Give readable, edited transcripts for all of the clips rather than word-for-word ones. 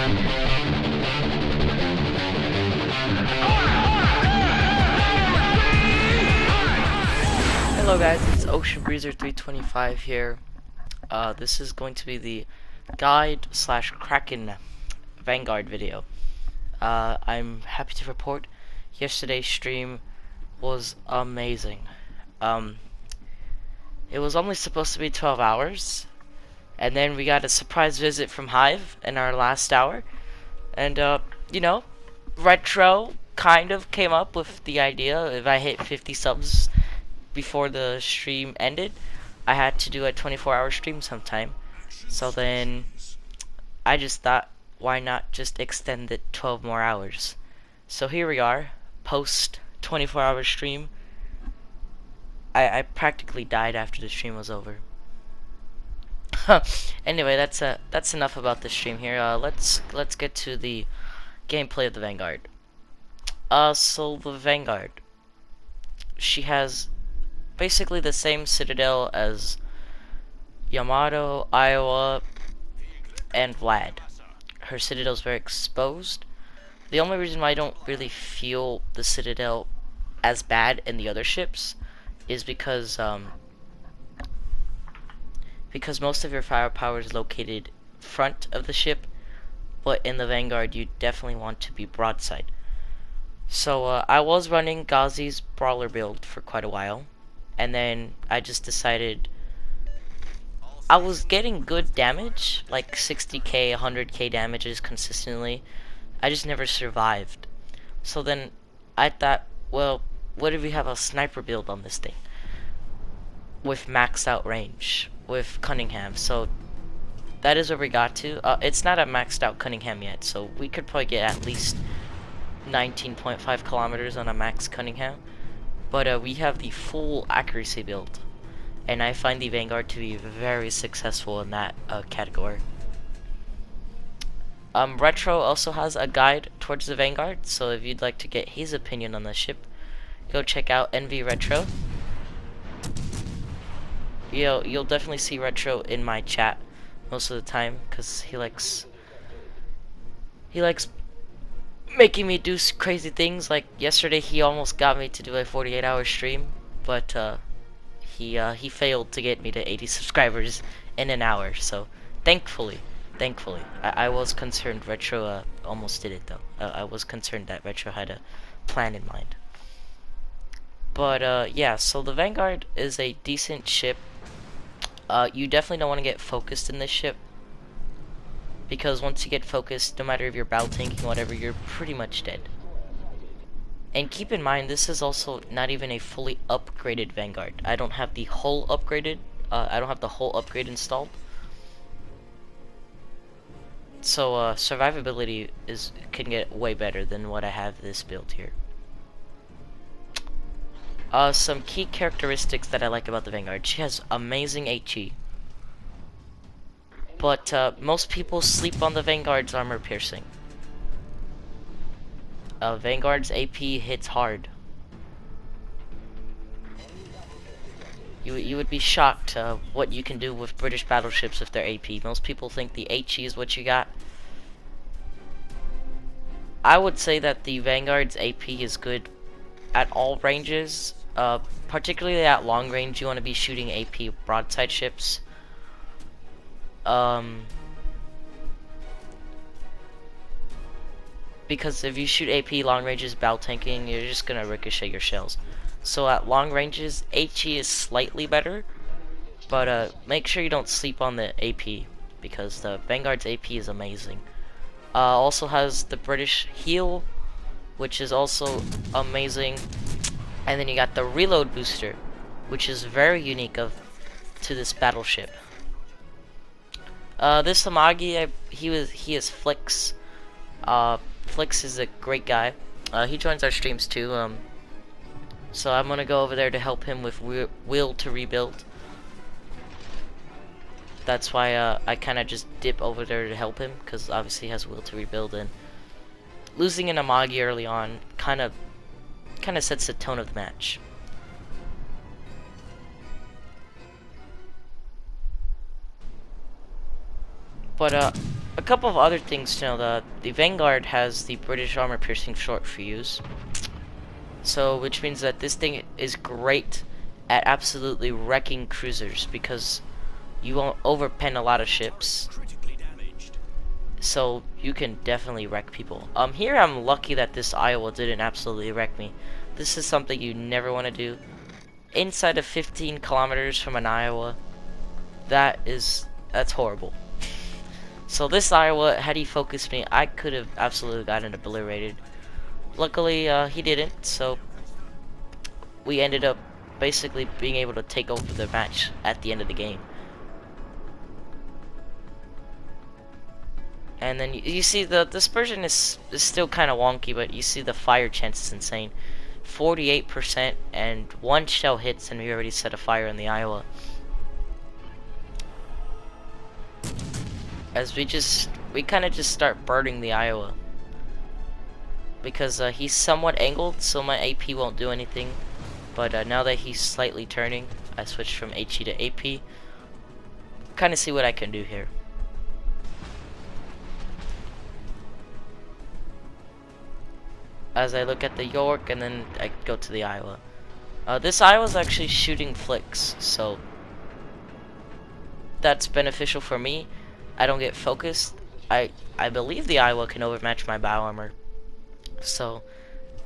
Hello guys, it's Ocean Breezer 325 here. This is going to be the guide slash Kraken Vanguard video. I'm happy to report yesterday's stream was amazing. It was only supposed to be 12 hours, and then we got a surprise visit from Hive in our last hour, and you know, Retro kind of came up with the idea. If I hit 50 subs before the stream ended, I had to do a 24-hour stream sometime. So then I just thought, why not just extend it 12 more hours? So here we are, post 24-hour stream. I practically died after the stream was over. Anyway, that's enough about the stream here. Let's get to the gameplay of the Vanguard. So the Vanguard, she has basically the same citadel as Yamato, Iowa, and Vlad. Her citadel is very exposed. The only reason why I don't really feel the citadel as bad in the other ships is because most of your firepower is located front of the ship, but in the Vanguard you definitely want to be broadside. So I was running Ghazi's brawler build for quite a while, and then I just decided I was getting good damage, like 60k, 100k damages consistently. I just never survived. So then I thought, well, what if we have a sniper build on this thing with maxed out range with Cunningham? So that is where we got to. It's not a maxed out Cunningham yet, so we could probably get at least 19.5 kilometers on a max Cunningham. But we have the full accuracy build, and I find the Vanguard to be very successful in that category. Retro also has a guide towards the Vanguard, so if you'd like to get his opinion on the ship, go check out NV Retro. You'll definitely see Retro in my chat most of the time, because he likes making me do crazy things. Like yesterday, he almost got me to do a 48-hour stream, but he failed to get me to 80 subscribers in an hour. So thankfully, I was concerned Retro almost did it though. I was concerned that Retro had a plan in mind. But yeah, so the Vanguard is a decent ship. You definitely don't want to get focused in this ship, because once you get focused, no matter if you're battle tanking or whatever, you're pretty much dead. And keep in mind, this is also not even a fully upgraded Vanguard. I don't have the hull upgraded. I don't have the whole upgrade installed. So survivability can get way better than what I have this build here. Some key characteristics that I like about the Vanguard: she has amazing HE. But most people sleep on the Vanguard's armor piercing. Vanguard's AP hits hard. You would be shocked what you can do with British battleships with their AP. Most people think the HE is what you got. I would say that the Vanguard's AP is good at all ranges. Particularly at long range, you want to be shooting AP broadside ships. Because if you shoot AP long ranges battle tanking, you're just gonna ricochet your shells. So at long ranges, HE is slightly better, but make sure you don't sleep on the AP, because the Vanguard's AP is amazing. Also has the British heal, which is also amazing, and then you got the reload booster, which is very unique to this battleship. This Amagi, he is Flix. Flix is a great guy. He joins our streams too. So I'm gonna go over there to help him with will to rebuild. That's why I kind of just dip over there to help him, because obviously he has will to rebuild, and losing an Amagi early on kind of sets the tone of the match. But A couple of other things to know: the Vanguard has the British armor piercing short fuse, so which means that this thing is great at absolutely wrecking cruisers because you won't overpen a lot of ships. So you can definitely wreck people. Here I'm lucky that this Iowa didn't absolutely wreck me. This is something you never want to do. Inside of 15 kilometers from an Iowa, that's horrible. So this Iowa, had he focused me, I could have absolutely gotten obliterated. Luckily, he didn't, so we ended up basically being able to take over the match at the end of the game. And then you see the dispersion is still kind of wonky, but you see the fire chance is insane. 48%, and one shell hits and we already set a fire in the Iowa. As we kind of just start burning the Iowa. Because he's somewhat angled, so my AP won't do anything. But now that he's slightly turning, I switched from HE to AP. Kind of see what I can do here. As I look at the York, and then I go to the Iowa. This Iowa's actually shooting flicks, so that's beneficial for me. I don't get focused. I believe the Iowa can overmatch my bow armor. So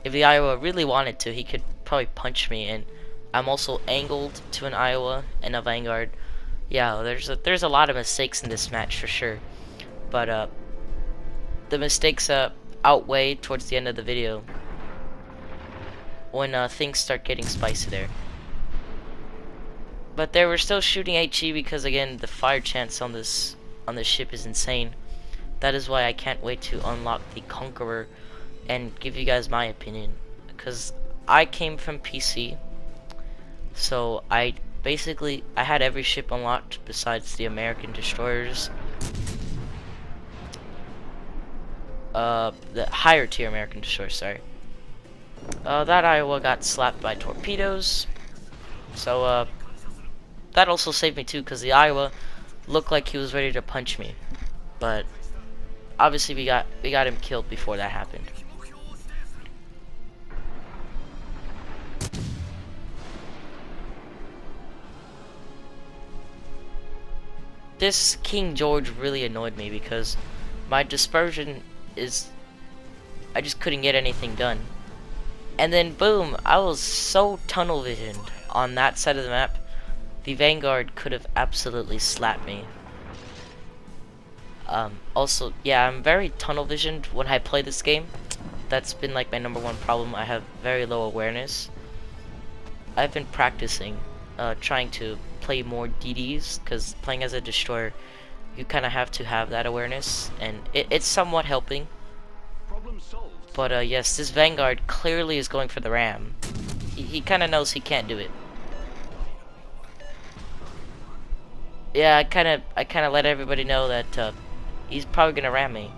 if the Iowa really wanted to, he could probably punch me, and I'm also angled to an Iowa and a Vanguard. Yeah, there's a lot of mistakes in this match for sure. But the mistakes outweigh towards the end of the video when things start getting spicy there. But they were still shooting HE because again the fire chance on this ship is insane. That is why I can't wait to unlock the Conqueror and give you guys my opinion, because I came from PC, so I had every ship unlocked besides the American destroyers. The higher tier American destroyer, sorry. That Iowa got slapped by torpedoes, so that also saved me too, because the Iowa looked like he was ready to punch me, but obviously we got him killed before that happened. This King George really annoyed me because my dispersion I just couldn't get anything done. And then boom, I was so tunnel visioned on that side of the map. The Vanguard could have absolutely slapped me. Also, yeah, I'm very tunnel visioned when I play this game. That's been like my #1 problem. I have very low awareness. I've been practicing, trying to play more DDs, because playing as a destroyer, you kind of have to have that awareness, and it's somewhat helping. But yes, this Vanguard clearly is going for the ram. He kind of knows he can't do it. Yeah, I kind of let everybody know that he's probably gonna ram me.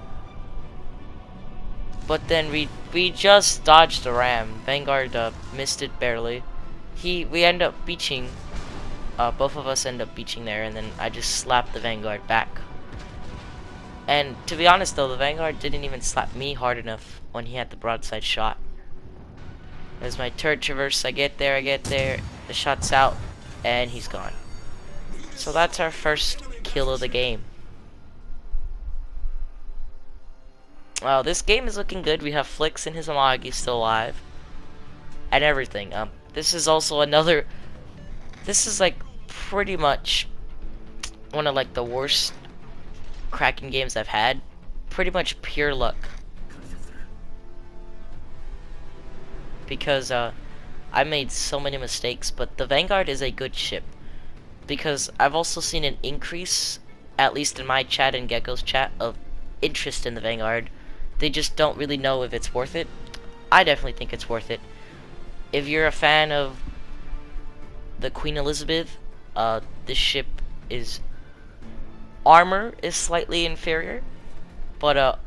But then we just dodged the ram. Vanguard missed it barely. We end up beaching. Both of us end up beaching there, and then I just slapped the Vanguard back. And to be honest though, the Vanguard didn't even slap me hard enough when he had the broadside shot. There's my turret traverse. I get there, the shot's out, and he's gone. So that's our first kill of the game. Well, this game is looking good. We have Flicks and his Amagi still alive, and everything. This is also another. This is like pretty much one of like the worst cracking games I've had. Pretty much pure luck. Because I made so many mistakes, but the Vanguard is a good ship. Because I've also seen an increase, at least in my chat and Gecko's chat, of interest in the Vanguard. They just don't really know if it's worth it. I definitely think it's worth it. If you're a fan of the Queen Elizabeth, this ship armor is slightly inferior, but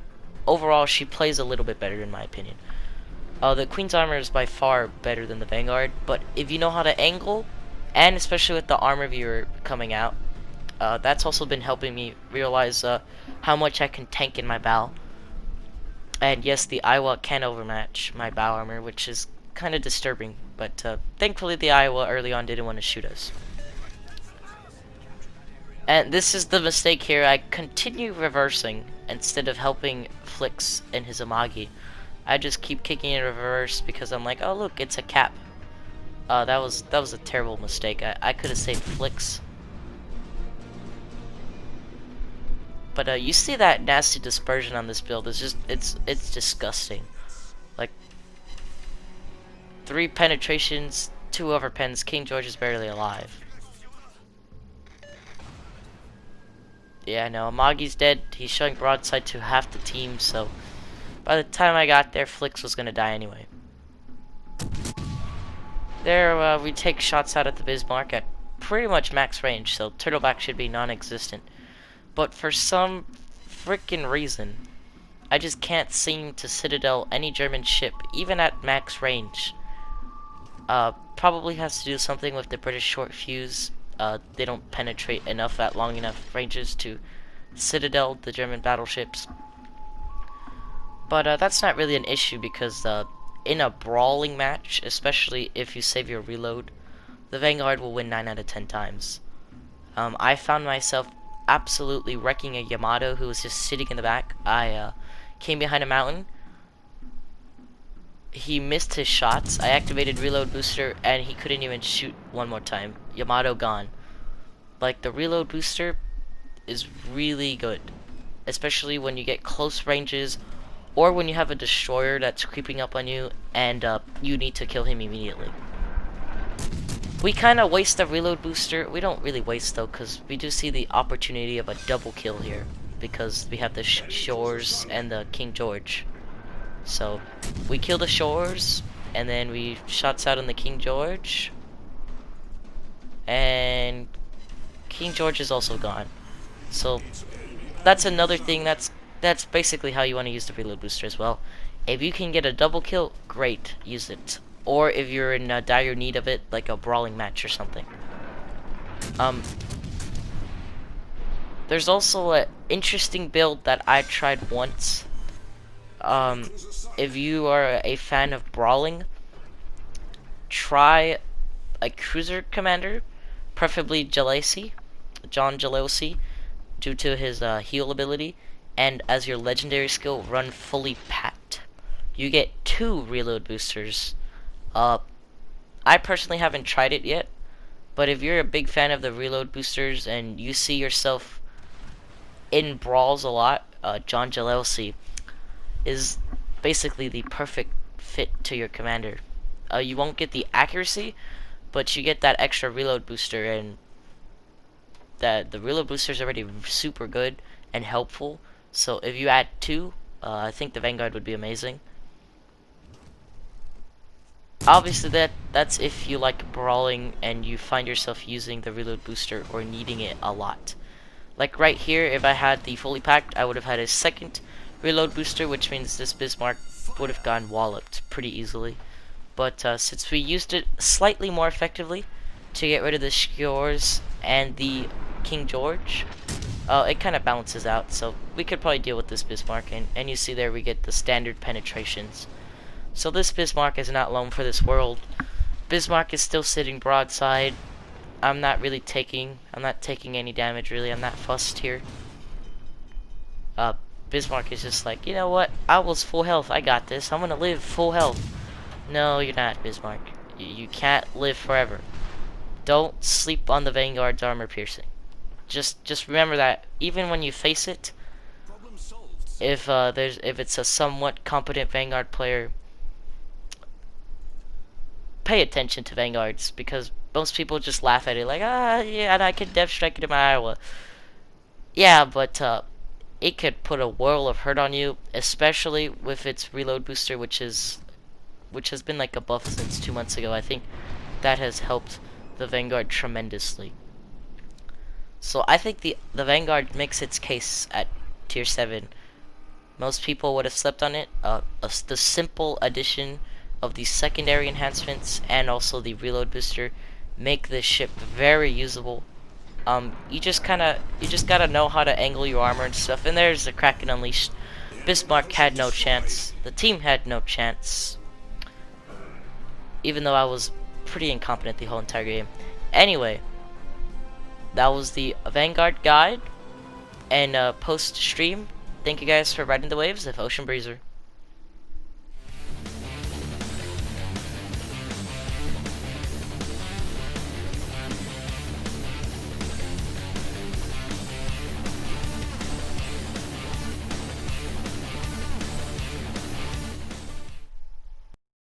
overall she plays a little bit better in my opinion. The Queen's armor is by far better than the Vanguard, but if you know how to angle, and especially with the armor viewer coming out, That's also been helping me realize how much I can tank in my bow. And yes, the Iowa can overmatch my bow armor, which is kind of disturbing. But thankfully the Iowa early on didn't want to shoot us. And this is the mistake here. I continue reversing instead of helping Flix and his Amagi. I just keep kicking in reverse because I'm like, oh look, it's a cap. That was a terrible mistake. I could have saved Flix. But you see that nasty dispersion on this build. It's just it's disgusting. Like 3 penetrations, 2 overpens. King George is barely alive. Yeah, no, Amagi's dead. He's showing broadside to half the team, so by the time I got there, Flix was gonna die anyway. There, we take shots out at the Bismarck at pretty much max range, so turtleback should be non-existent. But for some freaking reason, I just can't seem to citadel any German ship, even at max range. Probably has to do something with the British short fuse. They don't penetrate enough at long enough ranges to citadel the German battleships. But that's not really an issue because in a brawling match, especially if you save your reload, the Vanguard will win 9 out of 10 times. I found myself absolutely wrecking a Yamato who was just sitting in the back. I came behind a mountain. He missed his shots. I activated reload booster and he couldn't even shoot one more time. Yamato gone. Like, the reload booster is really good, especially when you get close ranges or when you have a destroyer that's creeping up on you and you need to kill him immediately. We kind of waste the reload booster. We don't really waste though, because we do see the opportunity of a double kill here because we have the Shores and the King George. So we kill the Shores and then we shots out on the King George, and King George is also gone. So that's another thing. That's basically how you want to use the reload booster as well. If you can get a double kill, great, use it. Or if you're in dire need of it, like a brawling match or something. There's also an interesting build that I tried once. If you are a fan of brawling, try a cruiser commander, preferably John Jalesi, due to his heal ability, and as your legendary skill, run fully packed. You get 2 reload boosters. I personally haven't tried it yet, but if you're a big fan of the reload boosters and you see yourself in brawls a lot, John Jalesi is basically the perfect fit to your commander. You won't get the accuracy, but you get that extra reload booster, and the reload booster is already super good and helpful. So if you add 2, I think the Vanguard would be amazing. Obviously that's if you like brawling and you find yourself using the reload booster or needing it a lot. Like right here, if I had the fully packed, I would have had a second reload booster, which means this Bismarck would have gone walloped pretty easily. But since we used it slightly more effectively to get rid of the Shores and the King George, it kind of balances out. So we could probably deal with this Bismarck, and you see there we get the standard penetrations. So this Bismarck is not alone for this world. Bismarck is still sitting broadside. I'm not taking any damage really. I'm not fussed here. Bismarck is just like, you know what? I was full health. I got this. I'm gonna live full health. No, you're not, Bismarck. You can't live forever. Don't sleep on the Vanguard's armor piercing. Just remember that even when you face it, if it's a somewhat competent Vanguard player, pay attention to Vanguards, because most people just laugh at it like, yeah, and I can def strike it in my Iowa. Yeah, but it could put a whirl of hurt on you, especially with its reload booster, which has been like a buff since 2 months ago. I think that has helped the Vanguard tremendously. So I think the Vanguard makes its case at tier 7. Most people would have slept on it. The simple addition of the secondary enhancements and also the reload booster make this ship very usable. You just gotta know how to angle your armor and stuff. And there's the Kraken Unleashed. Bismarck had no chance. The team had no chance. Even though I was pretty incompetent the whole entire game. Anyway, that was the Vanguard guide and post stream. Thank you guys for riding the waves of Ocean Breezer.